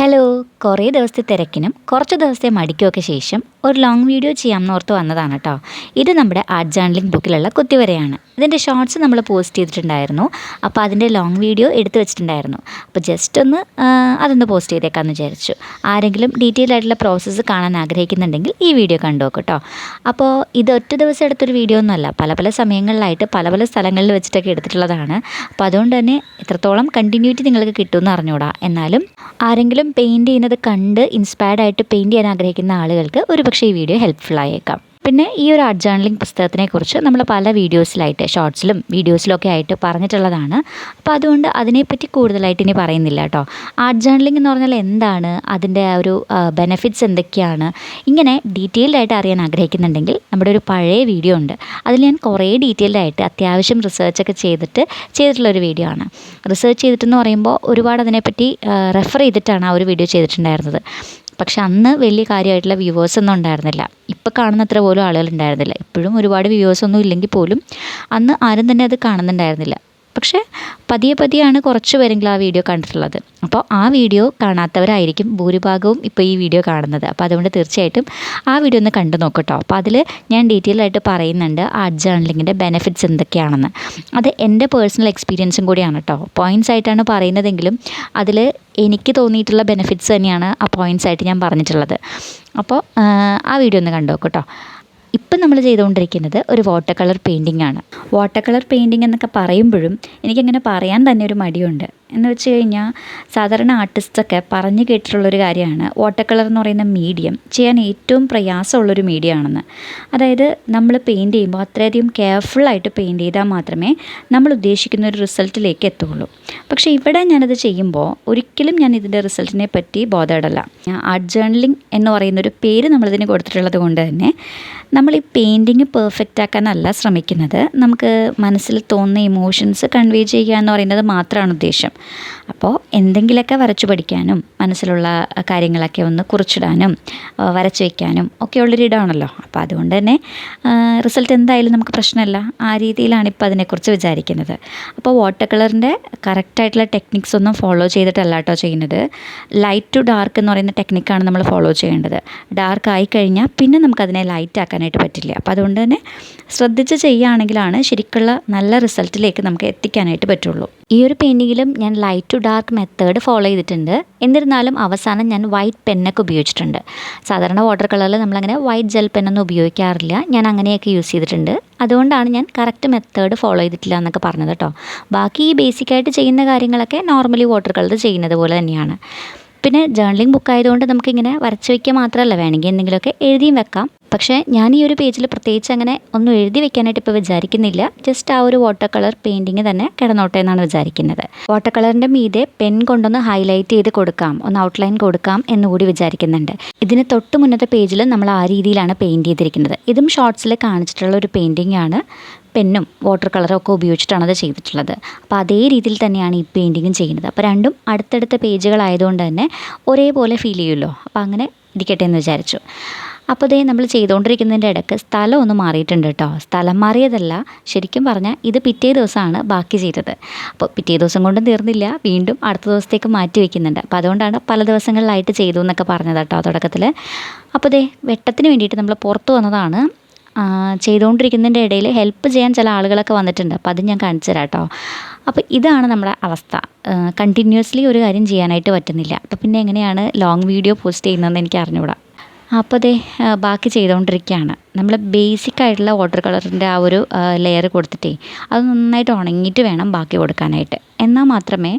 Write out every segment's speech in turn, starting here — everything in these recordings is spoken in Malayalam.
ഹലോ, കുറേ ദിവസത്തെ തിരക്കിനും കുറച്ച് ദിവസത്തെ മടിക്കുമൊക്കെ ശേഷം ഒരു ലോങ് വീഡിയോ ചെയ്യാമെന്ന് ഓർത്ത് വന്നതാണ് കേട്ടോ. ഇത് നമ്മുടെ ആർട്ട് ജേർണലിംഗ് ബുക്കിലുള്ള കുത്തിവരയാണ്. ഇതിൻ്റെ ഷോർട്സ് നമ്മൾ പോസ്റ്റ് ചെയ്തിട്ടുണ്ടായിരുന്നു. അപ്പോൾ അതിൻ്റെ ലോങ് വീഡിയോ എടുത്തു വെച്ചിട്ടുണ്ടായിരുന്നു. അപ്പോൾ ജസ്റ്റ് ഒന്ന് അതൊന്ന് പോസ്റ്റ് ചെയ്തേക്കാമെന്ന് വിചാരിച്ചു. ആരെങ്കിലും ഡീറ്റെയിൽ ആയിട്ടുള്ള പ്രോസസ്സ് കാണാൻ ആഗ്രഹിക്കുന്നുണ്ടെങ്കിൽ ഈ വീഡിയോ കണ്ടു നോക്കും കേട്ടോ. അപ്പോൾ ഇത് ഒറ്റ ദിവസം എടുത്തൊരു വീഡിയോ ഒന്നുമല്ല, പല പല സമയങ്ങളിലായിട്ട് പല പല സ്ഥലങ്ങളിൽ വെച്ചിട്ടൊക്കെ എടുത്തിട്ടുള്ളതാണ്. അപ്പോൾ അതുകൊണ്ട് തന്നെ എത്രത്തോളം കണ്ടിന്യൂറ്റി നിങ്ങൾക്ക് കിട്ടുമെന്ന് അറിഞ്ഞൂടാ. എന്നാലും ആരെങ്കിലും പെയിൻറ്റ് ചെയ്യുന്നത് കണ്ട് ഇൻസ്പയർഡ് ആയിട്ട് പെയിൻറ്റ് ചെയ്യാൻ ആഗ്രഹിക്കുന്ന ആളുകൾക്ക് ഒരുപക്ഷേ ഈ വീഡിയോ ഹെൽപ്ഫുൾ ആയേക്കാം. പിന്നെ ഈ ഒരു ആർട്ട് ജേർണലിംഗ് പുസ്തകത്തിനെക്കുറിച്ച് നമ്മൾ പല വീഡിയോസിലായിട്ട് ഷോർട്സിലും വീഡിയോസിലൊക്കെ ആയിട്ട് പറഞ്ഞിട്ടുള്ളതാണ്. അപ്പോൾ അതുകൊണ്ട് അതിനെപ്പറ്റി കൂടുതലായിട്ട് ഇനി പറയുന്നില്ല കേട്ടോ. ആർട്ട് ജേർണലിംഗ് എന്ന് പറഞ്ഞാൽ എന്താണ്, അതിൻ്റെ ആ ഒരു ബെനിഫിറ്റ്സ് എന്തൊക്കെയാണ്, ഇങ്ങനെ ഡീറ്റെയിൽഡ് ആയിട്ട് അറിയാൻ ആഗ്രഹിക്കുന്നുണ്ടെങ്കിൽ നമ്മുടെ ഒരു പഴയ വീഡിയോ ഉണ്ട്. അതിൽ ഞാൻ കുറേ ഡീറ്റെയിൽഡ് ആയിട്ട് അത്യാവശ്യം റിസർച്ചൊക്കെ ചെയ്തിട്ടുള്ളൊരു വീഡിയോ ആണ്. റിസർച്ച് ചെയ്തിട്ടെന്ന് പറയുമ്പോൾ ഒരുപാട് അതിനെപ്പറ്റി റെഫർ ചെയ്തിട്ടാണ് ആ ഒരു വീഡിയോ ചെയ്തിട്ടുണ്ടായിരുന്നത്. പക്ഷെ അന്ന് വലിയ കാര്യമായിട്ടുള്ള വ്യൂവേഴ്സൊന്നും ഉണ്ടായിരുന്നില്ല. ഇപ്പോൾ കാണുന്നത്ര പോലും ആളുകളുണ്ടായിരുന്നില്ല. ഇപ്പോഴും ഒരുപാട് വ്യൂവേഴ്സൊന്നും ഇല്ലെങ്കിൽ പോലും അന്ന് ആരും തന്നെ അത് കാണുന്നുണ്ടായിരുന്നില്ല. പക്ഷേ പതിയെയാണ് കുറച്ച് പേരെങ്കിലും ആ വീഡിയോ കണ്ടിട്ടുള്ളത്. അപ്പോൾ ആ വീഡിയോ കാണാത്തവരായിരിക്കും ഭൂരിഭാഗവും ഇപ്പോൾ ഈ വീഡിയോ കാണുന്നത്. അപ്പോൾ അതുകൊണ്ട് തീർച്ചയായിട്ടും ആ വീഡിയോ ഒന്ന് കണ്ടു നോക്കട്ടോ. അപ്പോൾ അതിൽ ഞാൻ ഡീറ്റെയിൽ ആയിട്ട് പറയുന്നുണ്ട് ആർട്ട് ജേർണലിങ്ങിൻ്റെ ബെനിഫിറ്റ്സ് എന്തൊക്കെയാണെന്ന്. അത് എൻ്റെ പേഴ്സണൽ എക്സ്പീരിയൻസും കൂടിയാണ് കേട്ടോ. പോയിൻറ്റ്സ് ആയിട്ടാണ് പറയുന്നതെങ്കിലും അതിൽ എനിക്ക് തോന്നിയിട്ടുള്ള ബെനിഫിറ്റ്സ് തന്നെയാണ് ആ പോയിൻറ്റ്സ് ആയിട്ട് ഞാൻ പറഞ്ഞിട്ടുള്ളത്. അപ്പോൾ ആ വീഡിയോ ഒന്ന് കണ്ടു നോക്കട്ടോ. ഇപ്പം നമ്മൾ ചെയ്തുകൊണ്ടിരിക്കുന്നത് ഒരു വാട്ടർ കളർ പെയിൻറ്റിംഗ് ആണ്. വാട്ടർ കളർ പെയിൻറ്റിംഗ് എന്നൊക്കെ പറയുമ്പോഴും എനിക്കങ്ങനെ പറയാൻ തന്നെ ഒരു മടിയുണ്ട്. എന്ന് വെച്ച് കഴിഞ്ഞാൽ സാധാരണ ആർട്ടിസ്റ്റൊക്കെ പറഞ്ഞു കേട്ടിട്ടുള്ളൊരു കാര്യമാണ് വാട്ടർ കളർ എന്ന് പറയുന്ന മീഡിയം ചെയ്യാൻ ഏറ്റവും പ്രയാസമുള്ളൊരു മീഡിയം ആണെന്ന്. അതായത് നമ്മൾ പെയിൻറ്റ് ചെയ്യുമ്പോൾ അത്രയധികം കെയർഫുള്ളായിട്ട് പെയിൻറ്റ് ചെയ്താൽ മാത്രമേ നമ്മൾ ഉദ്ദേശിക്കുന്ന ഒരു റിസൾട്ടിലേക്ക് എത്തുകയുള്ളൂ. പക്ഷേ ഇവിടെ ഞാനത് ചെയ്യുമ്പോൾ ഒരിക്കലും ഞാൻ ഇതിൻ്റെ റിസൾട്ടിനെ പറ്റി ബോധേഡല്ല. ആർട്ട് ജേർണലിംഗ് എന്ന് പറയുന്നൊരു പേര് നമ്മളിതിന് കൊടുത്തിട്ടുള്ളത് കൊണ്ട് തന്നെ നമ്മൾ ഈ പെയിൻറ്റിങ് പെർഫെക്റ്റ് ആക്കാനല്ല ശ്രമിക്കുന്നത്. നമുക്ക് മനസ്സിൽ തോന്നുന്ന ഇമോഷൻസ് കൺവേ ചെയ്യുക എന്ന് പറയുന്നത് മാത്രമാണ് ഉദ്ദേശം. അപ്പോൾ എന്തെങ്കിലുമൊക്കെ വരച്ചു പഠിക്കാനും മനസ്സിലുള്ള കാര്യങ്ങളൊക്കെ ഒന്ന് കുറിച്ചിടാനും വരച്ചു വയ്ക്കാനും ഒക്കെ ഉള്ളൊരിടമാണല്ലോ. അപ്പോൾ അതുകൊണ്ട് തന്നെ റിസൾട്ട് എന്തായാലും നമുക്ക് പ്രശ്നമല്ല. ആ രീതിയിലാണ് ഇപ്പോൾ അതിനെക്കുറിച്ച് വിചാരിക്കുന്നത്. അപ്പോൾ വാട്ടർ കളറിൻ്റെ കറക്റ്റായിട്ടുള്ള ടെക്നിക്സ് ഒന്നും ഫോളോ ചെയ്തിട്ടല്ല കേട്ടോ ചെയ്യുന്നത്. ലൈറ്റ് ടു ഡാർക്ക് എന്ന് പറയുന്ന ടെക്നിക്കാണ് നമ്മൾ ഫോളോ ചെയ്യേണ്ടത്. ഡാർക്ക് ആയിക്കഴിഞ്ഞാൽ പിന്നെ നമുക്കതിനെ ലൈറ്റ് ആക്കാനായിട്ട് പറ്റില്ല. അപ്പോൾ അതുകൊണ്ട് തന്നെ ശ്രദ്ധിച്ച് ചെയ്യുകയാണെങ്കിലാണ് ശരിക്കുള്ള നല്ല റിസൾട്ടിലേക്ക് നമുക്ക് എത്തിക്കാനായിട്ട് പറ്റുള്ളൂ. ഈ ഒരു പെയിൻറ്റിങ്ങിലും ഞാൻ light to dark method follow ചെയ്തിട്ടുണ്ട്. എന്നിരുന്നാലും അവസാനം ഞാൻ വൈറ്റ് പെന്നൊക്കെ ഉപയോഗിച്ചിട്ടുണ്ട്. സാധാരണ വാട്ടർ കളറിൽ നമ്മളങ്ങനെ വൈറ്റ് ജെൽ പെന്നൊന്നും ഉപയോഗിക്കാറില്ല. ഞാൻ അങ്ങനെയൊക്കെ യൂസ് ചെയ്തിട്ടുണ്ട്. അതുകൊണ്ടാണ് ഞാൻ കറക്റ്റ് മെത്തേഡ് ഫോളോ ചെയ്തിട്ടില്ല എന്നൊക്കെ പറഞ്ഞത് കേട്ടോ. ബാക്കി ഈ ബേസിക്കായിട്ട് ചെയ്യുന്ന കാര്യങ്ങളൊക്കെ നോർമലി വാട്ടർ കളർ ചെയ്യുന്നത് പോലെ തന്നെയാണ്. പിന്നെ ജേർണലിംഗ് ബുക്കായതുകൊണ്ട് നമുക്കിങ്ങനെ വരച്ച് വയ്ക്കുക മാത്രമല്ല, വേണമെങ്കിൽ എന്തെങ്കിലുമൊക്കെ എഴുതിയും വെക്കാം. പക്ഷേ ഞാൻ ഈ ഒരു പേജിൽ പ്രത്യേകിച്ച് അങ്ങനെ ഒന്നും എഴുതി വെക്കാനായിട്ട് ഇപ്പോൾ വിചാരിക്കുന്നില്ല. ജസ്റ്റ് ആ ഒരു വാട്ടർ കളർ പെയിൻറ്റിങ് തന്നെ കിടന്നോട്ടെ എന്നാണ് വിചാരിക്കുന്നത്. വാട്ടർ കളറിൻ്റെ മീതെ പെൻ കൊണ്ടൊന്ന് ഹൈലൈറ്റ് ചെയ്ത് കൊടുക്കാം, ഒന്ന് ഔട്ട്ലൈൻ കൊടുക്കാം എന്നുകൂടി വിചാരിക്കുന്നുണ്ട്. ഇതിന് തൊട്ട് മുന്നത്തെ പേജിൽ നമ്മൾ ആ രീതിയിലാണ് പെയിൻറ്റ് ചെയ്തിരിക്കുന്നത്. ഇതും ഷോർട്സിൽ കാണിച്ചിട്ടുള്ള ഒരു പെയിൻറ്റിംഗ് ആണ്. പെന്നും വാട്ടർ കളറും ഒക്കെ ഉപയോഗിച്ചിട്ടാണ് അത് ചെയ്തിട്ടുള്ളത്. അപ്പോൾ അതേ രീതിയിൽ തന്നെയാണ് ഈ പെയിൻറ്റിങ്ങും ചെയ്യുന്നത്. അപ്പോൾ രണ്ടും അടുത്തടുത്ത പേജുകളായതുകൊണ്ട് തന്നെ ഒരേപോലെ ഫീൽ ചെയ്യുമല്ലോ. അപ്പോൾ അങ്ങനെ ഇരിക്കട്ടെ എന്ന് വിചാരിച്ചു. അപ്പോൾ ഇതേ നമ്മൾ ചെയ്തുകൊണ്ടിരിക്കുന്നതിൻ്റെ ഇടയ്ക്ക് സ്ഥലം ഒന്ന് മാറിയിട്ടുണ്ട് കേട്ടോ. സ്ഥലം മാറിയതല്ല, ശരിക്കും പറഞ്ഞാൽ ഇത് പിറ്റേ ദിവസമാണ് ബാക്കി ചെയ്തത്. അപ്പോൾ പിറ്റേ ദിവസം കൊണ്ടും തീർന്നില്ല, വീണ്ടും അടുത്ത ദിവസത്തേക്ക് മാറ്റി വയ്ക്കുന്നുണ്ട്. അപ്പോൾ അതുകൊണ്ടാണ് പല ദിവസങ്ങളിലായിട്ട് ചെയ്തു എന്നൊക്കെ പറഞ്ഞത് കേട്ടോ തുടക്കത്തിൽ. അപ്പോൾ ഇതേ വെട്ടത്തിന് വേണ്ടിയിട്ട് നമ്മൾ പുറത്ത് വന്നതാണ്. ചെയ്തുകൊണ്ടിരിക്കുന്നതിൻ്റെ ഇടയിൽ ഹെൽപ്പ് ചെയ്യാൻ ചില ആളുകളൊക്കെ വന്നിട്ടുണ്ട്. അപ്പോൾ അത് ഞാൻ കാണിച്ചു തരാം കേട്ടോ. അപ്പോൾ ഇതാണ് നമ്മുടെ അവസ്ഥ. കണ്ടിന്യൂസ്ലി ഒരു കാര്യം ചെയ്യാനായിട്ട് പറ്റുന്നില്ല. അപ്പോൾ പിന്നെ എങ്ങനെയാണ് ലോങ് വീഡിയോ പോസ്റ്റ് ചെയ്യുന്നതെന്ന് എനിക്ക് അറിഞ്ഞുകൂടാ. അപ്പോൾ അതേ ബാക്കി ചെയ്തുകൊണ്ടിരിക്കുകയാണ്. നമ്മൾ ബേസിക് ആയിട്ടുള്ള വാട്ടർ കളറിൻ്റെ ആ ഒരു ലെയർ കൊടുത്തിട്ടേ അത് നന്നായിട്ട് ഉണങ്ങിയിട്ട് വേണം ബാക്കി കൊടുക്കാനായിട്ട്. എന്നാൽ മാത്രമേ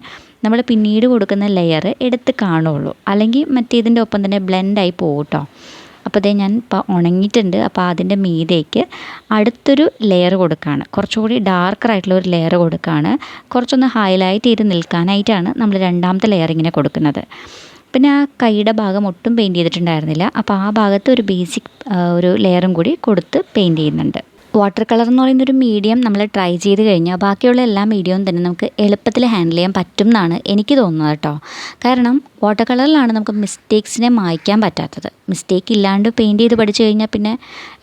നമ്മൾ പിന്നീട് കൊടുക്കുന്ന ലെയർ എടുത്ത് കാണുകയുള്ളൂ. അല്ലെങ്കിൽ മറ്റേതിൻ്റെ ഒപ്പം തന്നെ ബ്ലെൻഡായി പോകും കേട്ടോ. അപ്പോൾ അതേ ഞാൻ ഇപ്പോൾ ഉണങ്ങിയിട്ടുണ്ട്. അപ്പോൾ അതിൻ്റെ മീതേക്ക് അടുത്തൊരു ലെയർ കൊടുക്കുകയാണ്. കുറച്ചുകൂടി ഡാർക്കറായിട്ടുള്ള ഒരു ലെയർ കൊടുക്കുകയാണ്. കുറച്ചൊന്ന് ഹൈലൈറ്റ് ചെയ്ത് നിൽക്കാനായിട്ടാണ് നമ്മൾ രണ്ടാമത്തെ ലെയർ ഇങ്ങനെ കൊടുക്കുന്നത്. പിന്നെ ആ കൈയുടെ ഭാഗം ഒട്ടും പെയിൻറ്റ് ചെയ്തിട്ടുണ്ടായിരുന്നില്ല. അപ്പോൾ ആ ഭാഗത്ത് ഒരു ബേസിക് ഒരു ലെയറും കൂടി കൊടുത്ത് പെയിൻറ്റ് ചെയ്യുന്നുണ്ട്. വാട്ടർ കളർ എന്ന് പറയുന്നൊരു മീഡിയം നമ്മൾ ട്രൈ ചെയ്ത് കഴിഞ്ഞാൽ ബാക്കിയുള്ള എല്ലാ മീഡിയവും തന്നെ നമുക്ക് എളുപ്പത്തിൽ ഹാൻഡിൽ ചെയ്യാൻ പറ്റും എന്നാണ് എനിക്ക് തോന്നുന്നത് കേട്ടോ. കാരണം വാട്ടർ കളറിലാണ് നമുക്ക് മിസ്റ്റേക്സിനെ മായ്ക്കാൻ പറ്റാത്തത്. മിസ്റ്റേക്ക് ഇല്ലാണ്ട് പെയിൻറ്റ് ചെയ്ത് പഠിച്ചു കഴിഞ്ഞാൽ പിന്നെ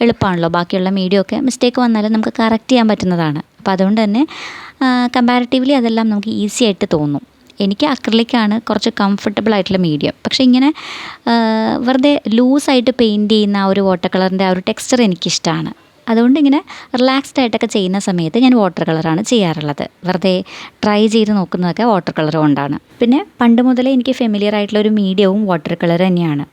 എളുപ്പമാണല്ലോ. ബാക്കിയുള്ള മീഡിയമൊക്കെ മിസ്റ്റേക്ക് വന്നാലും നമുക്ക് കറക്റ്റ് ചെയ്യാൻ പറ്റുന്നതാണ്. അപ്പോൾ അതുകൊണ്ട് തന്നെ കമ്പാരിറ്റീവ്ലി അതെല്ലാം നമുക്ക് ഈസി ആയിട്ട് തോന്നും. എനിക്ക് അക്രിലിക്കാണ് കുറച്ച് കംഫർട്ടബിൾ ആയിട്ടുള്ള മീഡിയം. പക്ഷേ ഇങ്ങനെ വെറുതെ ലൂസായിട്ട് പെയിൻറ്റ് ചെയ്യുന്ന ആ ഒരു വാട്ടർ കളറിൻ്റെ ആ ഒരു ടെക്സ്ചർ എനിക്കിഷ്ടമാണ്. അതുകൊണ്ട് ഇങ്ങനെ റിലാക്സ്ഡ് ആയിട്ടൊക്കെ ചെയ്യുന്ന സമയത്ത് ഞാൻ വാട്ടർ കളറാണ് ചെയ്യാറുള്ളത്. വെറുതെ ട്രൈ ചെയ്ത് നോക്കുന്നതൊക്കെ വാട്ടർ കളർ കൊണ്ടാണ്. പിന്നെ പണ്ട് മുതലേ എനിക്ക് ഫെമിലിയർ ആയിട്ടുള്ള ഒരു മീഡിയവും വാട്ടർ കളർ തന്നെയാണ്.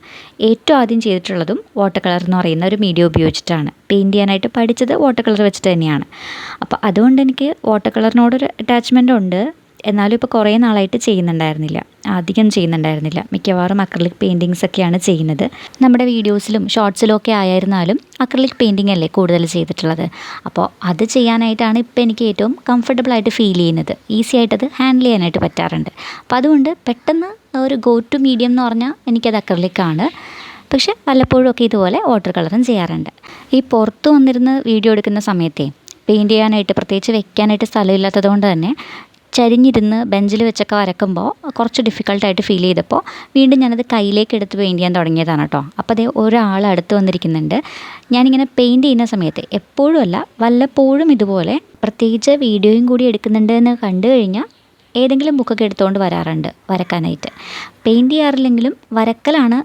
ഏറ്റവും ആദ്യം ചെയ്തിട്ടുള്ളതും വാട്ടർ കളർ എന്ന് പറയുന്ന ഒരു മീഡിയം ഉപയോഗിച്ചിട്ടാണ്. പെയിൻറ്റ് ചെയ്യാനായിട്ട് പഠിച്ചത് വാട്ടർ കളർ വെച്ചിട്ട് തന്നെയാണ്. അപ്പോൾ അതുകൊണ്ട് എനിക്ക് വാട്ടർ കളറിനോടൊരു അറ്റാച്ച്മെൻ്റ് ഉണ്ട്. എന്നാലും ഇപ്പോൾ കുറേ നാളായിട്ട് അധികം ചെയ്യുന്നുണ്ടായിരുന്നില്ല. മിക്കവാറും അക്രിലിക് പെയിൻറ്റിങ്സ് ഒക്കെയാണ് ചെയ്യുന്നത്. നമ്മുടെ വീഡിയോസിലും ഷോർട്സിലും ഒക്കെ ആയിരുന്നാലും അക്രിലിക് പെയിൻറ്റിംഗ് അല്ലേ കൂടുതൽ ചെയ്തിട്ടുള്ളത്. അപ്പോൾ അത് ചെയ്യാനായിട്ടാണ് ഇപ്പോൾ എനിക്ക് ഏറ്റവും കംഫർട്ടബിളായിട്ട് ഫീൽ ചെയ്യുന്നത്. ഈസി ആയിട്ടത് ഹാൻഡിൽ ചെയ്യാനായിട്ട് പറ്റാറുണ്ട്. അപ്പോൾ അതുകൊണ്ട് പെട്ടെന്ന് ഒരു ഗോ ടു മീഡിയം എന്ന് പറഞ്ഞാൽ എനിക്കത് അക്രിലിക്കാണ്. പക്ഷേ വല്ലപ്പോഴും ഒക്കെ ഇതുപോലെ വാട്ടർ കളറും ചെയ്യാറുണ്ട്. ഈ പുറത്ത് വന്നിരുന്ന് വീഡിയോ എടുക്കുന്ന സമയത്തെ പെയിൻറ്റ് ചെയ്യാനായിട്ട് പ്രത്യേകിച്ച് വെക്കാനായിട്ട് സ്ഥലമില്ലാത്തത് കൊണ്ട് തന്നെ ചരിഞ്ഞിരുന്ന് ബെഞ്ചിൽ വെച്ചൊക്കെ വരക്കുമ്പോൾ കുറച്ച് ഡിഫിക്കൽട്ടായിട്ട് ഫീൽ ചെയ്തപ്പോൾ വീണ്ടും ഞാനത് കയ്യിലേക്ക് എടുത്ത് പെയിൻറ്റ് ചെയ്യാൻ തുടങ്ങിയതാണ് കേട്ടോ. അപ്പോൾ അതേ ഒരാൾ അടുത്ത് വന്നിരിക്കുന്നുണ്ട്. ഞാനിങ്ങനെ പെയിൻറ്റ് ചെയ്യുന്ന സമയത്ത് എപ്പോഴും അല്ല വല്ലപ്പോഴും ഇതുപോലെ പ്രത്യേകിച്ച് വീഡിയോയും കൂടി എടുക്കുന്നുണ്ട് എന്ന് കണ്ടു കഴിഞ്ഞാൽ ഏതെങ്കിലും ബുക്കൊക്കെ എടുത്തുകൊണ്ട് വരാറുണ്ട് വരക്കാനായിട്ട്. പെയിൻറ്റ് ചെയ്യാറില്ലെങ്കിലും വരക്കലാണ്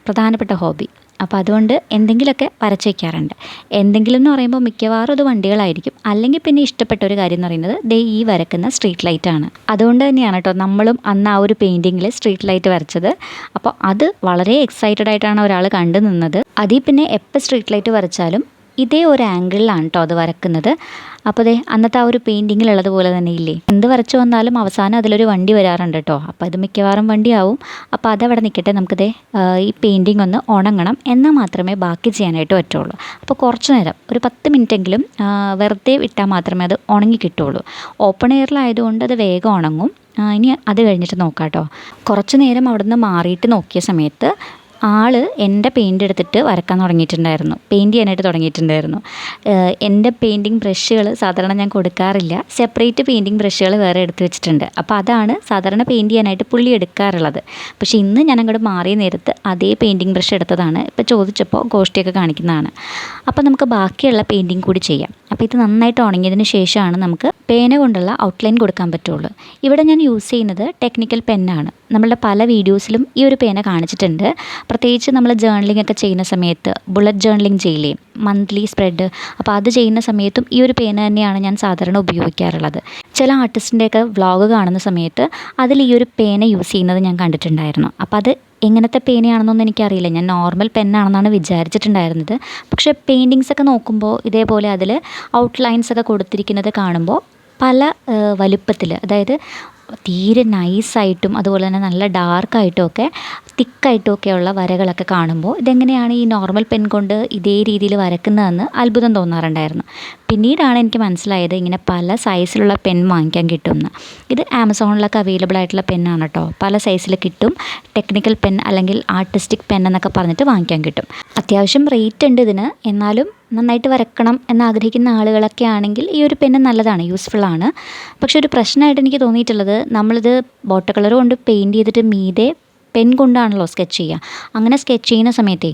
പ്രധാനപ്പെട്ട ഹോബി. അപ്പോൾ അതുകൊണ്ട് എന്തെങ്കിലുമൊക്കെ വരച്ച് വയ്ക്കാറുണ്ട്. എന്തെങ്കിലും എന്ന് പറയുമ്പോൾ മിക്കവാറും അത് വണ്ടികളായിരിക്കും. അല്ലെങ്കിൽ പിന്നെ ഇഷ്ടപ്പെട്ട ഒരു കാര്യം എന്ന് പറയുന്നത് ദേ ഈ വരക്കുന്ന സ്ട്രീറ്റ് ലൈറ്റാണ്. അതുകൊണ്ട് തന്നെയാണ് കേട്ടോ നമ്മളും അന്ന് ആ ഒരു പെയിൻറ്റിങ്ങിൽ സ്ട്രീറ്റ് ലൈറ്റ് വരച്ചത്. അപ്പോൾ അത് വളരെ എക്സൈറ്റഡ് ആയിട്ടാണ് ഒരാൾ കണ്ടു നിന്നത്. അതിൽ പിന്നെ എപ്പോൾ സ്ട്രീറ്റ് ലൈറ്റ് വരച്ചാലും ഇതേ ഒരു ആംഗിളിലാണ് കേട്ടോ അത് വരക്കുന്നത്. അപ്പോൾ ദേ അന്നത്തെ ആ ഒരു പെയിൻറ്റിങ്ങിലുള്ളതുപോലെ തന്നെ ഇല്ലേ, എന്ത് വരച്ചു വന്നാലും അവസാനം അതിലൊരു വണ്ടി വരാറുണ്ട് കേട്ടോ. അപ്പോൾ അത് മിക്കവാറും വണ്ടിയാവും. അപ്പോൾ അതവിടെ നിൽക്കട്ടെ, നമുക്കിതേ ഈ പെയിൻറ്റിങ് ഒന്ന് ഉണങ്ങണം, എന്നാൽ മാത്രമേ ബാക്കി ചെയ്യാനായിട്ട് പറ്റുള്ളൂ. അപ്പോൾ കുറച്ച് നേരം ഒരു 10 മിനിറ്റെങ്കിലും വെറുതെ വിട്ടാൽ മാത്രമേ അത് ഉണങ്ങി കിട്ടുള്ളൂ. ഓപ്പൺ എയറിലായതുകൊണ്ട് അത് വേഗം ഉണങ്ങും. ഇനി അത് കഴിഞ്ഞിട്ട് നോക്കാം കേട്ടോ. കുറച്ച് നേരം അവിടെ നിന്ന് മാറിയിട്ട് നോക്കിയ സമയത്ത് ആൾ എൻ്റെ പെയിൻ്റ് എടുത്തിട്ട് വരക്കാൻ തുടങ്ങിയിട്ടുണ്ടായിരുന്നു, പെയിൻറ്റ് ചെയ്യാനായിട്ട് തുടങ്ങിയിട്ടുണ്ടായിരുന്നു. എൻ്റെ പെയിൻറ്റിങ് ബ്രഷുകൾ സാധാരണ ഞാൻ കൊടുക്കാറില്ല. സെപ്പറേറ്റ് പെയിൻറ്റിങ് ബ്രഷുകൾ വേറെ എടുത്ത് വെച്ചിട്ടുണ്ട്. അപ്പോൾ അതാണ് സാധാരണ പെയിൻറ്റ് ചെയ്യാനായിട്ട് പുള്ളി എടുക്കാറുള്ളത്. പക്ഷേ ഇന്ന് ഞാൻ അങ്ങോട്ട് മാറിയ നേരത്ത് അതേ പെയിൻറ്റിങ് ബ്രഷ് എടുത്തതാണ്. ഇപ്പോൾ ചോദിച്ചപ്പോൾ ഗോഷ്ടിയൊക്കെ കാണിക്കുന്നതാണ്. അപ്പോൾ നമുക്ക് ബാക്കിയുള്ള പെയിൻറ്റിങ് കൂടി ചെയ്യാം. അപ്പോൾ ഇത് നന്നായിട്ട് ഉണങ്ങിയതിന് ശേഷമാണ് നമുക്ക് പേന കൊണ്ടുള്ള ഔട്ട്ലൈൻ കൊടുക്കാൻ പറ്റുള്ളൂ. ഇവിടെ ഞാൻ യൂസ് ചെയ്യുന്നത് ടെക്നിക്കൽ പെന്നാണ്. നമ്മളുടെ പല വീഡിയോസിലും ഈ ഒരു പേന കാണിച്ചിട്ടുണ്ട്. പ്രത്യേകിച്ച് നമ്മൾ ജേർണലിംഗ് ഒക്കെ ചെയ്യുന്ന സമയത്ത്, ബുള്ളറ്റ് ജേർണലിംഗ് ചെയ്യില്ലേ, മന്ത്ലി സ്പ്രെഡ്, അപ്പോൾ അത് ചെയ്യുന്ന സമയത്തും ഈ ഒരു പേന തന്നെയാണ് ഞാൻ സാധാരണ ഉപയോഗിക്കാറുള്ളത്. ചില ആർട്ടിസ്റ്റിൻ്റെയൊക്കെ വ്ളോഗ് കാണുന്ന സമയത്ത് അതിൽ ഈ ഒരു പേന യൂസ് ചെയ്യുന്നത് ഞാൻ കണ്ടിട്ടുണ്ടായിരുന്നു. അപ്പോൾ അത് എങ്ങനത്തെ പേനയാണെന്നൊന്നും എനിക്കറിയില്ല. ഞാൻ നോർമൽ പെന്നാണെന്നാണ് വിചാരിച്ചിട്ടുണ്ടായിരുന്നത്. പക്ഷേ പെയിൻറ്റിങ്സൊക്കെ നോക്കുമ്പോൾ ഇതേപോലെ അതിൽ ഔട്ട്ലൈൻസൊക്കെ കൊടുത്തിരിക്കുന്നത് കാണുമ്പോൾ പല വലുപ്പത്തിൽ, അതായത് തീരെ നൈസായിട്ടും അതുപോലെ തന്നെ നല്ല ഡാർക്കായിട്ടും ഒക്കെ തിക്കായിട്ടും ഒക്കെയുള്ള വരകളൊക്കെ കാണുമ്പോൾ ഇതെങ്ങനെയാണ് ഈ നോർമൽ പെൻ കൊണ്ട് ഇതേ രീതിയിൽ വരക്കുന്നതെന്ന് അത്ഭുതം തോന്നാറുണ്ടായിരുന്നു. പിന്നീടാണ് എനിക്ക് മനസ്സിലായത് ഇങ്ങനെ പല സൈസിലുള്ള പെൻ വാങ്ങിക്കാൻ കിട്ടുമെന്ന്. ഇത് ആമസോണിലൊക്കെ അവൈലബിൾ ആയിട്ടുള്ള പെന്നാണ് കേട്ടോ. പല സൈസിൽ കിട്ടും. ടെക്നിക്കൽ പെൻ അല്ലെങ്കിൽ ആർട്ടിസ്റ്റിക് പെൻ എന്നൊക്കെ പറഞ്ഞിട്ട് വാങ്ങിക്കാൻ കിട്ടും. അത്യാവശ്യം റേറ്റ് ഉണ്ട് ഇതിന്. എന്നാലും നന്നായിട്ട് വരക്കണം എന്നാഗ്രഹിക്കുന്ന ആളുകളൊക്കെ ആണെങ്കിൽ ഈ ഒരു പെന്ന് നല്ലതാണ്, യൂസ്ഫുള്ളാണ്. പക്ഷെ ഒരു പ്രശ്നമായിട്ട് എനിക്ക് തോന്നിയിട്ടുള്ളത്, നമ്മളിത് വാട്ടർ കളർ കൊണ്ട് പെയിൻറ്റ് ചെയ്തിട്ട് മീതെ പെൻ കൊണ്ടാണല്ലോ സ്കെച്ച് ചെയ്യുക. അങ്ങനെ സ്കെച്ച് ചെയ്യുന്ന സമയത്തേ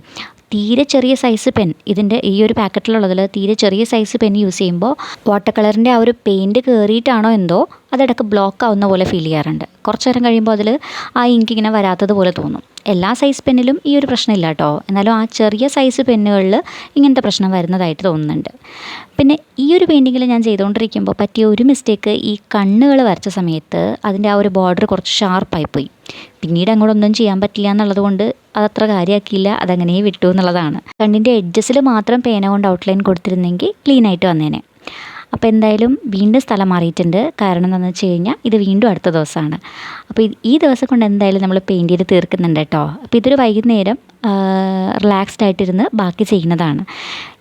തീരെ ചെറിയ സൈസ് പെൻ, ഇതിൻ്റെ ഈ ഒരു പാക്കറ്റിലുള്ളതിൽ തീരെ ചെറിയ സൈസ് പെൻ യൂസ് ചെയ്യുമ്പോൾ വാട്ടർ കളറിൻ്റെ ആ ഒരു പെയിൻറ്റ് കയറിയിട്ടാണോ എന്തോ അതിടക്ക് ബ്ലോക്ക് ആവുന്ന പോലെ ഫീൽ ചെയ്യാറുണ്ട്. കുറച്ച് നേരം കഴിയുമ്പോൾ അതിൽ ആ ഇങ്ക് ഇങ്ങനെ വരാത്തത് പോലെ തോന്നും. എല്ലാ സൈസ് പെന്നിലും ഈ ഒരു പ്രശ്നമില്ല കേട്ടോ. എന്നാലും ആ ചെറിയ സൈസ് പെന്നുകളിൽ ഇങ്ങനത്തെ പ്രശ്നം വരുന്നതായിട്ട് തോന്നുന്നുണ്ട്. പിന്നെ ഈ ഒരു പെയിൻറ്റിങ്ങിൽ ഞാൻ ചെയ്തുകൊണ്ടിരിക്കുമ്പോൾ പറ്റിയ ഒരു മിസ്റ്റേക്ക്, ഈ കണ്ണുകൾ വരച്ച സമയത്ത് അതിൻ്റെ ആ ഒരു ബോർഡർ കുറച്ച് ഷാർപ്പായിപ്പോയി. പിന്നീട് അങ്ങോട്ടൊന്നും ചെയ്യാൻ പറ്റില്ല എന്നുള്ളത് കൊണ്ട് അതത്ര കാര്യമാക്കിയില്ല, അതങ്ങനെ വിട്ടു എന്നുള്ളതാണ്. കണ്ണിൻ്റെ എഡ്ജസിൽ മാത്രം പേന കൊണ്ട് ഔട്ട്ലൈൻ കൊടുത്തിരുന്നെങ്കിൽ ക്ലീനായിട്ട് വന്നേനെ. അപ്പോൾ എന്തായാലും വീണ്ടും സ്ഥലം മാറിയിട്ടുണ്ട്. കാരണം എന്താണെന്ന് വെച്ച് കഴിഞ്ഞാൽ ഇത് വീണ്ടും അടുത്ത ദിവസമാണ്. അപ്പോൾ ഈ ദിവസം കൊണ്ട് എന്തായാലും നമ്മൾ പെയിൻറ്റ് ചെയ്ത് തീർക്കുന്നുണ്ട് കേട്ടോ. അപ്പോൾ ഇതൊരു വൈകുന്നേരം റിലാക്സ്ഡ് ആയിട്ടിരുന്ന് ബാക്കി ചെയ്യുന്നതാണ്.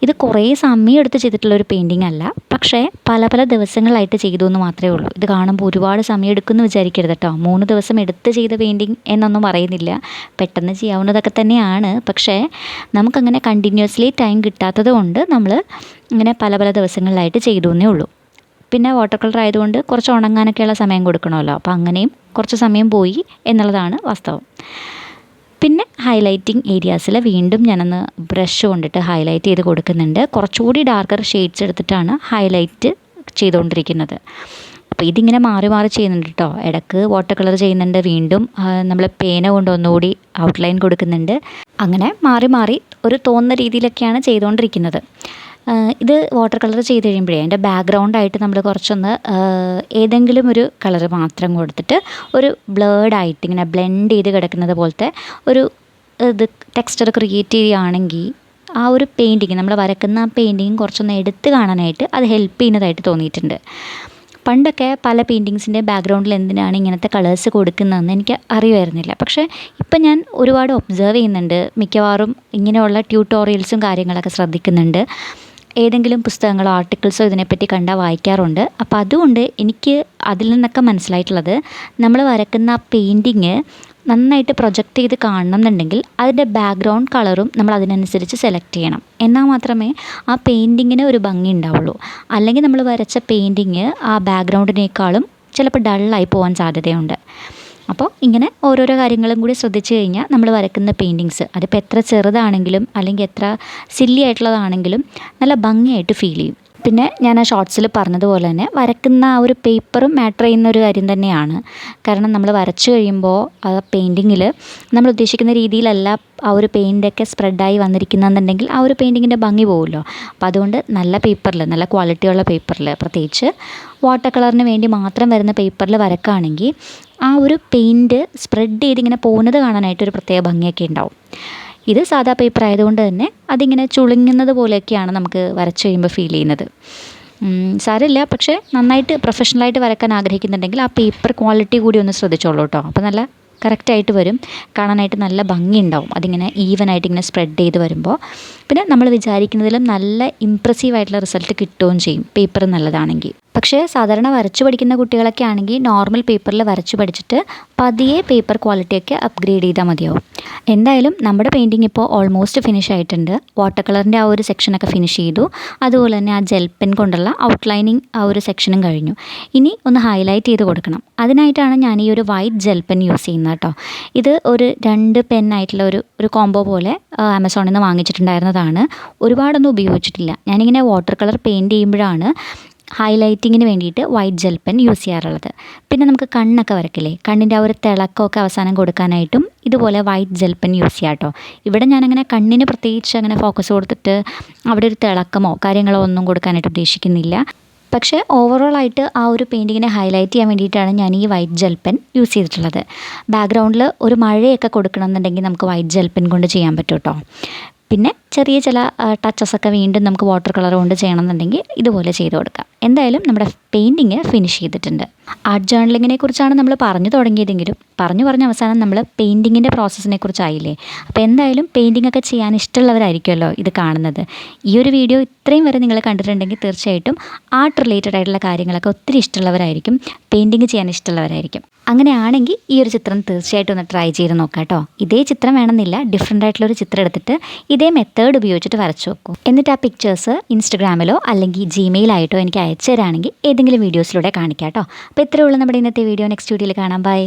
ഇത് കുറേ സമയം എടുത്ത് ചെയ്തിട്ടുള്ളൊരു പെയിൻറ്റിങ് അല്ല, പക്ഷേ പല പല ദിവസങ്ങളായിട്ട് ചെയ്തു എന്ന് മാത്രമേ ഉള്ളൂ. ഇത് കാണുമ്പോൾ ഒരുപാട് സമയം എടുക്കുമെന്ന് വിചാരിക്കരുത് കേട്ടോ. 3 ദിവസം എടുത്ത് ചെയ്ത പെയിൻറ്റിങ് എന്നൊന്നും പറയുന്നില്ല. പെട്ടെന്ന് ചെയ്യാവുന്നതൊക്കെ തന്നെയാണ്. പക്ഷേ നമുക്കങ്ങനെ കണ്ടിന്യൂസ്ലി ടൈം കിട്ടാത്തത് കൊണ്ട് നമ്മൾ ഇങ്ങനെ പല പല ദിവസങ്ങളിലായിട്ട് ചെയ്തു എന്നേ ഉള്ളൂ. പിന്നെ വാട്ടർ കളർ ആയതുകൊണ്ട് കുറച്ച് ഉണങ്ങാനൊക്കെയുള്ള സമയം കൊടുക്കണമല്ലോ. അപ്പോൾ അങ്ങനെയും കുറച്ച് സമയം പോയി എന്നുള്ളതാണ് വാസ്തവം. പിന്നെ ഹൈലൈറ്റിംഗ് ഏരിയാസിൽ വീണ്ടും ഞാനൊന്ന് ബ്രഷ് കൊണ്ടിട്ട് ഹൈലൈറ്റ് ചെയ്ത് കൊടുക്കുന്നുണ്ട്. കുറച്ചുകൂടി ഡാർക്കർ ഷെയ്ഡ്സ് എടുത്തിട്ടാണ് ഹൈലൈറ്റ് ചെയ്തുകൊണ്ടിരിക്കുന്നത്. അപ്പോൾ ഇതിങ്ങനെ മാറി മാറി ചെയ്യുന്നുണ്ട് കേട്ടോ. ഇടയ്ക്ക് വാട്ടർ കളർ ചെയ്യുന്നുണ്ട്, വീണ്ടും നമ്മൾ പേന കൊണ്ട് ഒന്നുകൂടി ഔട്ട്ലൈൻ കൊടുക്കുന്നുണ്ട്. അങ്ങനെ മാറി മാറി ഒരു തോന്നുന്ന രീതിയിലൊക്കെയാണ് ചെയ്തുകൊണ്ടിരിക്കുന്നത്. ഇത് വാട്ടർ കളർ ചെയ്ത് കഴിയുമ്പോഴേ അതിൻ്റെ ബാക്ക്ഗ്രൗണ്ടായിട്ട് നമ്മൾ കുറച്ചൊന്ന് ഏതെങ്കിലും ഒരു കളർ മാത്രം കൊടുത്തിട്ട് ഒരു ബ്ലേഡായിട്ട് ഇങ്ങനെ ബ്ലെൻഡ് ചെയ്ത് കിടക്കുന്നത് പോലത്തെ ഒരു ഇത് ടെക്സ്ചർ ക്രിയേറ്റ് ചെയ്യുകയാണെങ്കിൽ ആ ഒരു പെയിൻറ്റിങ് നമ്മൾ വരക്കുന്ന ആ പെയിൻറ്റിങ് കുറച്ചൊന്ന് എടുത്ത് കാണാനായിട്ട് അത് ഹെൽപ്പ് ചെയ്യുന്നതായിട്ട് തോന്നിയിട്ടുണ്ട്. പണ്ടൊക്കെ പല പെയിൻറ്റിങ്സിൻ്റെ ബാക്ക്ഗ്രൗണ്ടിൽ എന്തിനാണ് ഇങ്ങനത്തെ കളേഴ്സ് കൊടുക്കുന്നതെന്ന് എനിക്ക് അറിയുമായിരുന്നില്ല. പക്ഷേ ഇപ്പം ഞാൻ ഒരുപാട് ഒബ്സർവ് ചെയ്യുന്നുണ്ട്. മിക്കവാറും ഇങ്ങനെയുള്ള ട്യൂട്ടോറിയൽസും കാര്യങ്ങളൊക്കെ ശ്രദ്ധിക്കുന്നുണ്ട്. ഏതെങ്കിലും പുസ്തകങ്ങളോ ആർട്ടിക്കിൾസോ ഇതിനെപ്പറ്റി കണ്ടാൽ വായിക്കാറുണ്ട്. അപ്പോൾ അതുകൊണ്ട് എനിക്ക് അതിൽ നിന്നൊക്കെ മനസ്സിലായിട്ടുള്ളത്, നമ്മൾ വരക്കുന്ന ആ പെയിൻറ്റിങ് നന്നായിട്ട് പ്രൊജക്റ്റ് ചെയ്ത് കാണണം എന്നുണ്ടെങ്കിൽ അതിൻ്റെ ബാക്ക്ഗ്രൗണ്ട് കളറും നമ്മൾ അതിനനുസരിച്ച് സെലക്ട് ചെയ്യണം. എന്നാൽ മാത്രമേ ആ പെയിൻറ്റിങ്ങിന് ഒരു ഭംഗി ഉണ്ടാവുള്ളൂ. അല്ലെങ്കിൽ നമ്മൾ വരച്ച പെയിൻറ്റിങ് ആ ബാക്ക്ഗ്രൗണ്ടിനേക്കാളും ചിലപ്പോൾ ഡള്ളായി പോകാൻ സാധ്യതയുണ്ട്. അപ്പോൾ ഇങ്ങനെ ഓരോരോ കാര്യങ്ങളും കൂടി ശ്രദ്ധിച്ചു കഴിഞ്ഞാൽ നമ്മൾ വരക്കുന്ന പെയിൻറ്റിങ്സ് അതിപ്പോൾ എത്ര ചെറുതാണെങ്കിലും അല്ലെങ്കിൽ എത്ര സില്ലി ആയിട്ടുള്ളതാണെങ്കിലും നല്ല ഭംഗിയായിട്ട് ഫീൽ ചെയ്യും. പിന്നെ ഞാൻ ആ ഷോർട്സിൽ പറഞ്ഞതുപോലെ തന്നെ വരക്കുന്ന ആ ഒരു പേപ്പറും മാറ്റർ ചെയ്യുന്ന ഒരു കാര്യം തന്നെയാണ്. കാരണം നമ്മൾ വരച്ചു കഴിയുമ്പോൾ ആ പെയിൻറ്റിങ്ങിൽ നമ്മൾ ഉദ്ദേശിക്കുന്ന രീതിയിലല്ല ആ ഒരു പെയിൻ്റൊക്കെ സ്പ്രെഡായി വന്നിരിക്കുന്നതെന്നുണ്ടെങ്കിൽ ആ ഒരു പെയിൻറ്റിങ്ങിൻ്റെ ഭംഗി പോകുമല്ലോ. അപ്പോൾ അതുകൊണ്ട് നല്ല പേപ്പറിൽ, നല്ല ക്വാളിറ്റിയുള്ള പേപ്പറിൽ, പ്രത്യേകിച്ച് വാട്ടർ കളറിന് വേണ്ടി മാത്രം വരുന്ന പേപ്പറിൽ വരക്കുകയാണെങ്കിൽ ആ ഒരു പെയിൻറ്റ് സ്പ്രെഡ് ചെയ്തിങ്ങനെ പോകുന്നത് കാണാനായിട്ടൊരു പ്രത്യേക ഭംഗിയൊക്കെ ഉണ്ടാവും. ഇത് സാധാ പേപ്പർ ആയതുകൊണ്ട് തന്നെ അതിങ്ങനെ ചുളുങ്ങുന്നത് പോലെയൊക്കെയാണ് നമുക്ക് വരച്ച് കഴിയുമ്പോൾ ഫീൽ ചെയ്യുന്നത്. സാരമില്ല, പക്ഷേ നന്നായിട്ട് പ്രൊഫഷണലായിട്ട് വരയ്ക്കാൻ ആഗ്രഹിക്കുന്നുണ്ടെങ്കിൽ ആ പേപ്പർ ക്വാളിറ്റി കൂടി ഒന്ന് ശ്രദ്ധിച്ചോളൂ കേട്ടോ. അപ്പോൾ നല്ല കറക്റ്റായിട്ട് വരും, കാണാനായിട്ട് നല്ല ഭംഗിയുണ്ടാവും അതിങ്ങനെ ഈവനായിട്ട് ഇങ്ങനെ സ്പ്രെഡ് ചെയ്ത് വരുമ്പോൾ. പിന്നെ നമ്മൾ വിചാരിക്കുന്നതിലും നല്ല ഇമ്പ്രസീവായിട്ടുള്ള റിസൾട്ട് കിട്ടുകയും ചെയ്യും പേപ്പർ നല്ലതാണെങ്കിൽ. പക്ഷേ സാധാരണ വരച്ചു പഠിക്കുന്ന കുട്ടികളൊക്കെ ആണെങ്കിൽ നോർമൽ പേപ്പറിൽ വരച്ചു പഠിച്ചിട്ട് പതിയെ പേപ്പർ ക്വാളിറ്റിയൊക്കെ അപ്ഗ്രേഡ് ചെയ്താൽ മതിയാവും. എന്തായാലും നമ്മുടെ പെയിൻറ്റിങ് ഇപ്പോൾ ഓൾമോസ്റ്റ് ഫിനിഷ് ആയിട്ടുണ്ട്. വാട്ടർ കളറിൻ്റെ ആ ഒരു സെക്ഷനൊക്കെ ഫിനിഷ് ചെയ്തു. അതുപോലെ തന്നെ ആ ജെൽ പെൻ കൊണ്ടുള്ള ഔട്ട്ലൈനിങ് ആ ഒരു സെക്ഷനും കഴിഞ്ഞു. ഇനി ഒന്ന് ഹൈലൈറ്റ് ചെയ്ത് കൊടുക്കണം. അതിനായിട്ടാണ് ഞാൻ ഈ ഒരു വൈറ്റ് ജെൽ പെൻ യൂസ് ചെയ്യുന്നത് കേട്ടോ. ഇത് ഒരു 2 പെന്നായിട്ടുള്ള ഒരു കോംബോ പോലെ ആമസോണിൽ നിന്ന് വാങ്ങിച്ചിട്ടുണ്ടായിരുന്നതാണ്. ഒരുപാടൊന്നും ഉപയോഗിച്ചിട്ടില്ല. ഞാനിങ്ങനെ വാട്ടർ കളർ പെയിൻറ്റ് ചെയ്യുമ്പോഴാണ് ഹൈലൈറ്റിങ്ങിന് വേണ്ടിയിട്ട് വൈറ്റ് ജെൽ പെൻ യൂസ് ചെയ്യാറുള്ളത്. പിന്നെ നമുക്ക് കണ്ണൊക്കെ വരക്കില്ലേ, കണ്ണിൻ്റെ ആ ഒരു തിളക്കമൊക്കെ അവസാനം കൊടുക്കാനായിട്ടും ഇതുപോലെ വൈറ്റ് ജെൽ പെൻ യൂസ് ചെയ്യാം കേട്ടോ. ഇവിടെ ഞാനങ്ങനെ കണ്ണിന് പ്രത്യേകിച്ച് അങ്ങനെ ഫോക്കസ് കൊടുത്തിട്ട് അവിടെ ഒരു തിളക്കമോ കാര്യങ്ങളോ ഒന്നും കൊടുക്കാനായിട്ട് ഉദ്ദേശിക്കുന്നില്ല. പക്ഷേ ഓവറോളായിട്ട് ആ ഒരു പെയിൻറ്റിങ്ങിനെ ഹൈലൈറ്റ് ചെയ്യാൻ വേണ്ടിയിട്ടാണ് ഞാൻ ഈ വൈറ്റ് ജെൽ പെൻ യൂസ് ചെയ്തിട്ടുള്ളത്. ബാക്ക്ഗ്രൗണ്ടിൽ ഒരു മഴയൊക്കെ കൊടുക്കണം എന്നുണ്ടെങ്കിൽ നമുക്ക് വൈറ്റ് ജെൽ പെൻ കൊണ്ട് ചെയ്യാൻ പറ്റും കേട്ടോ. പിന്നെ ചെറിയ ചില ടച്ചസൊക്കെ വീണ്ടും നമുക്ക് വാട്ടർ കളർ കൊണ്ട് ചെയ്യണമെന്നുണ്ടെങ്കിൽ ഇതുപോലെ ചെയ്ത് കൊടുക്കാം. എന്തായാലും നമ്മുടെ പെയിൻറ്റിങ് ഫിനിഷ് ചെയ്തിട്ടുണ്ട്. ആർട്ട് ജേർണലിങ്ങിനെ കുറിച്ചാണ് നമ്മൾ പറഞ്ഞു തുടങ്ങിയതെങ്കിലും പറഞ്ഞ് അവസാനം നമ്മൾ പെയിൻറ്റിങ്ങിൻ്റെ പ്രോസസ്സിനെ കുറിച്ചായില്ലേ. അപ്പോൾ എന്തായാലും പെയിൻറ്റിംഗ് ഒക്കെ ചെയ്യാൻ ഇഷ്ടമുള്ളവരായിരിക്കുമല്ലോ ഇത് കാണുന്നത്. ഈ ഒരു വീഡിയോ ഇത്രയും വരെ നിങ്ങൾ കണ്ടിട്ടുണ്ടെങ്കിൽ തീർച്ചയായിട്ടും ആർട്ട് റിലേറ്റഡ് ആയിട്ടുള്ള കാര്യങ്ങളൊക്കെ ഒത്തിരി ഇഷ്ടമുള്ളവരായിരിക്കും, പെയിൻറ്റിങ് ചെയ്യാൻ ഇഷ്ടമുള്ളവരായിരിക്കും. അങ്ങനെയാണെങ്കിൽ ഈ ഒരു ചിത്രം തീർച്ചയായിട്ടും ഒന്ന് ട്രൈ ചെയ്ത് നോക്കാം കേട്ടോ. ഇതേ ചിത്രം വേണമെന്നില്ല, ഡിഫറെൻ്റ് ആയിട്ടുള്ളൊരു ചിത്രം എടുത്തിട്ട് ഇതേ മെത്തേഡ് ഉപയോഗിച്ചിട്ട് വരച്ചു വെക്കും. എന്നിട്ട് ആ പിക്ചേഴ്സ് ഇൻസ്റ്റഗ്രാമിലോ അല്ലെങ്കിൽ ജിമെയിലായിട്ടോ എനിക്ക് അയച്ചു തരാണെങ്കിൽ ഏതെങ്കിലും വീഡിയോസിലൂടെ കാണിക്കാം കേട്ടോ. അപ്പോൾ ഇത്രയേ ഉള്ളൂ നമ്മുടെ ഇന്നത്തെ വീഡിയോ. നെക്സ്റ്റ് വീഡിയോയിൽ കാണാം. ബൈ.